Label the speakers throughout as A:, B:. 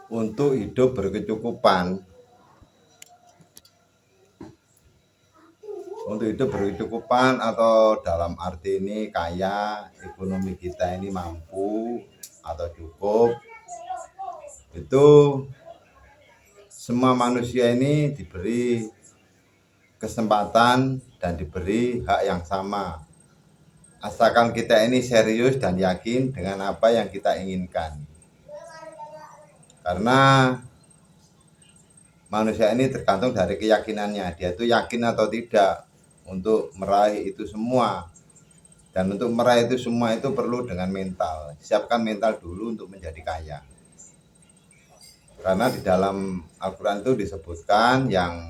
A: untuk hidup berkecukupan. Untuk hidup berkecukupan atau dalam arti ini kaya, ekonomi kita ini mampu atau cukup, itu semua manusia ini diberi kesempatan dan diberi hak yang sama. Asalkan kita ini serius dan yakin dengan apa yang kita inginkan. Karena manusia ini tergantung dari keyakinannya. Dia itu yakin atau tidak untuk meraih itu semua. Dan untuk meraih itu semua itu perlu dengan mental. Siapkan mental dulu untuk menjadi kaya. Karena di dalam Al-Quran itu disebutkan yang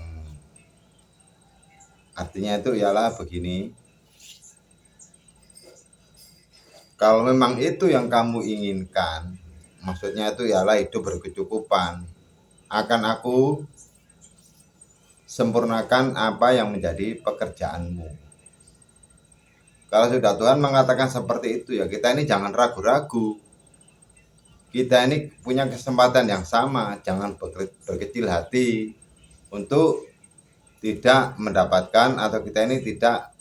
A: artinya itu ialah begini. Kalau memang itu yang kamu inginkan, maksudnya itu ialah hidup berkecukupan, akan aku sempurnakan apa yang menjadi pekerjaanmu. Kalau sudah Tuhan mengatakan seperti itu, ya kita ini jangan ragu-ragu. Kita ini punya kesempatan yang sama, jangan berkecil hati untuk tidak mendapatkan atau kita ini tidak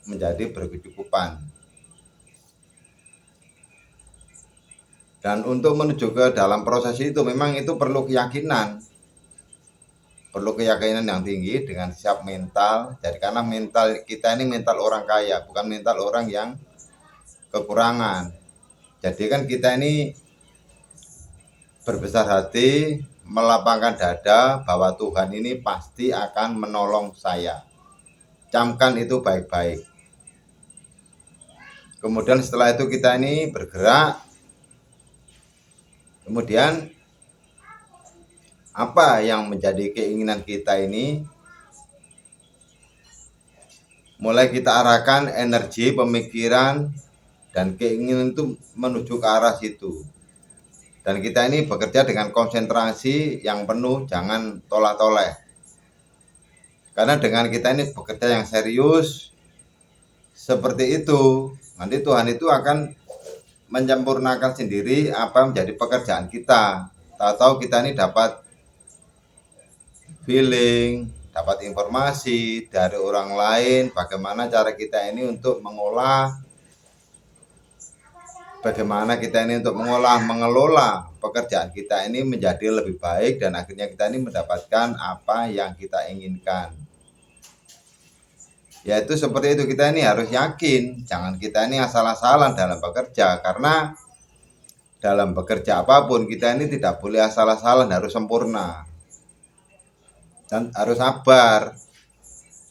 A: menjadi berkecukupan. Dan untuk menuju ke dalam proses itu memang itu perlu keyakinan. Perlu keyakinan yang tinggi dengan siap mental. Jadi karena mental kita ini mental orang kaya, bukan mental orang yang kekurangan. Jadi kan kita ini berbesar hati, melapangkan dada bahwa Tuhan ini pasti akan menolong saya. Camkan itu baik-baik. Kemudian setelah itu kita ini bergerak. Kemudian apa yang menjadi keinginan kita ini mulai kita arahkan energi, pemikiran, dan keinginan itu menuju ke arah situ. Dan kita ini bekerja dengan konsentrasi yang penuh, jangan tolak-toleh. Karena dengan kita ini bekerja yang serius seperti itu, nanti Tuhan itu akan menyempurnakan sendiri apa menjadi pekerjaan kita. Tahu-tahu kita ini dapat feeling, dapat informasi dari orang lain, bagaimana cara kita ini untuk mengolah, bagaimana kita ini untuk mengelola pekerjaan kita ini menjadi lebih baik, dan akhirnya kita ini mendapatkan apa yang kita inginkan. Yaitu seperti itu, kita ini harus yakin, jangan kita ini asal-asalan dalam bekerja, karena dalam bekerja apapun kita ini tidak boleh asal-asalan, harus sempurna dan harus sabar.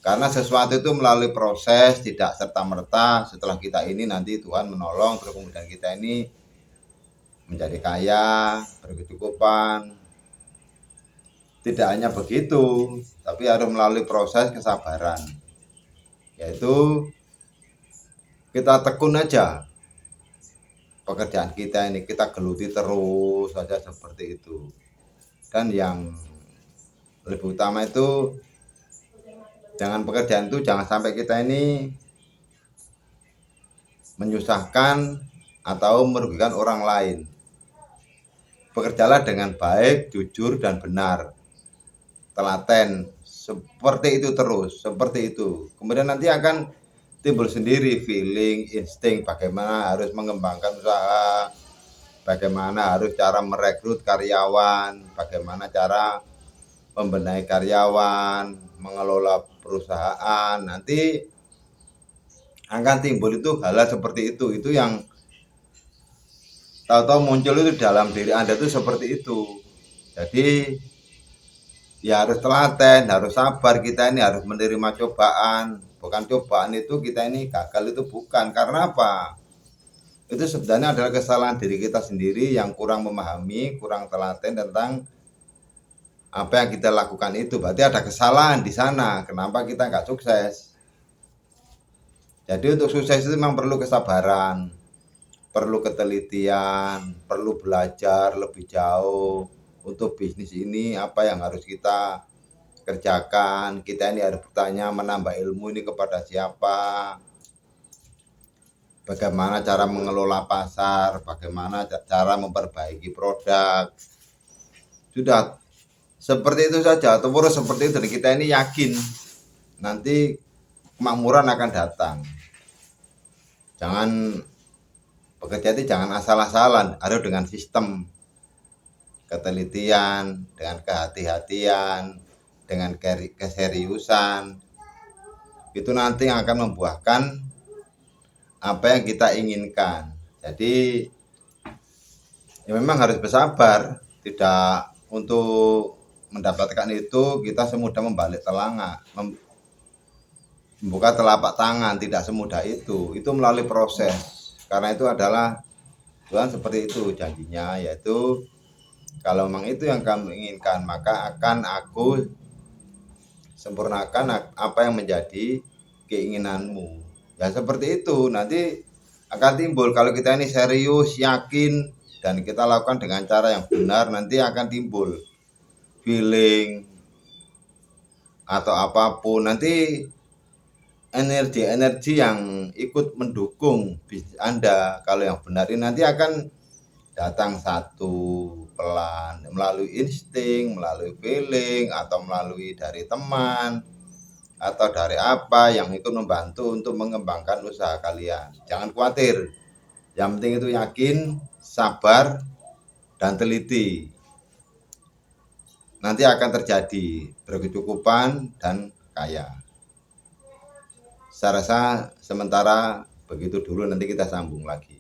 A: Karena sesuatu itu melalui proses, tidak serta-merta setelah kita ini nanti Tuhan menolong terus kemudian kita ini menjadi kaya, berkecukupan. Tidak hanya begitu, tapi harus melalui proses kesabaran. Yaitu kita tekun aja pekerjaan kita ini, kita geluti terus saja seperti itu. Dan yang lebih utama itu dengan pekerjaan itu jangan sampai kita ini menyusahkan atau merugikan orang lain. Bekerjalah dengan baik, jujur dan benar. Telaten seperti itu terus, seperti itu. Kemudian nanti akan timbul sendiri feeling, insting bagaimana harus mengembangkan usaha, bagaimana harus cara merekrut karyawan, bagaimana cara membenahi karyawan, mengelola perusahaan. Nanti akan timbul itu hal-hal seperti itu. Itu yang tahu-tahu muncul itu dalam diri Anda itu seperti itu. Jadi ya harus telaten, harus sabar, kita ini harus menerima cobaan. Bukan cobaan itu kita ini gagal itu bukan. Karena apa? Itu sebenarnya adalah kesalahan diri kita sendiri yang kurang memahami, kurang telaten tentang apa yang kita lakukan itu. Berarti ada kesalahan di sana. Kenapa kita nggak sukses? Jadi untuk sukses itu memang perlu kesabaran, perlu ketelitian, perlu belajar lebih jauh. Untuk bisnis ini apa yang harus kita kerjakan, kita ini harus bertanya, menambah ilmu ini kepada siapa, bagaimana cara mengelola pasar, bagaimana cara memperbaiki produk, Sudah seperti itu saja, terus seperti itu, dan kita ini yakin nanti kemakmuran akan datang. Jangan bekerja itu jangan asal-asalan, harus dengan sistem, ketelitian, dengan kehati-hatian, dengan keseriusan. Itu nanti yang akan membuahkan apa yang kita inginkan. Jadi ya memang harus bersabar, tidak untuk mendapatkan itu kita semudah membalik telanga, membuka telapak tangan, tidak semudah itu melalui proses. Karena itu adalah Tuhan seperti itu janjinya, yaitu kalau memang itu yang kamu inginkan, maka akan aku sempurnakan apa yang menjadi keinginanmu. Ya seperti itu, nanti akan timbul kalau kita ini serius, yakin, dan kita lakukan dengan cara yang benar, nanti akan timbul feeling atau apapun, nanti energi-energi yang ikut mendukung Anda kalau yang benar ini nanti akan datang satu pelan, melalui insting, melalui feeling, atau melalui dari teman, atau dari apa yang ikut membantu untuk mengembangkan usaha kalian. Jangan khawatir, yang penting itu yakin, sabar, dan teliti. Nanti akan terjadi berkecukupan dan kaya. Saya rasa sementara begitu dulu, nanti kita sambung lagi.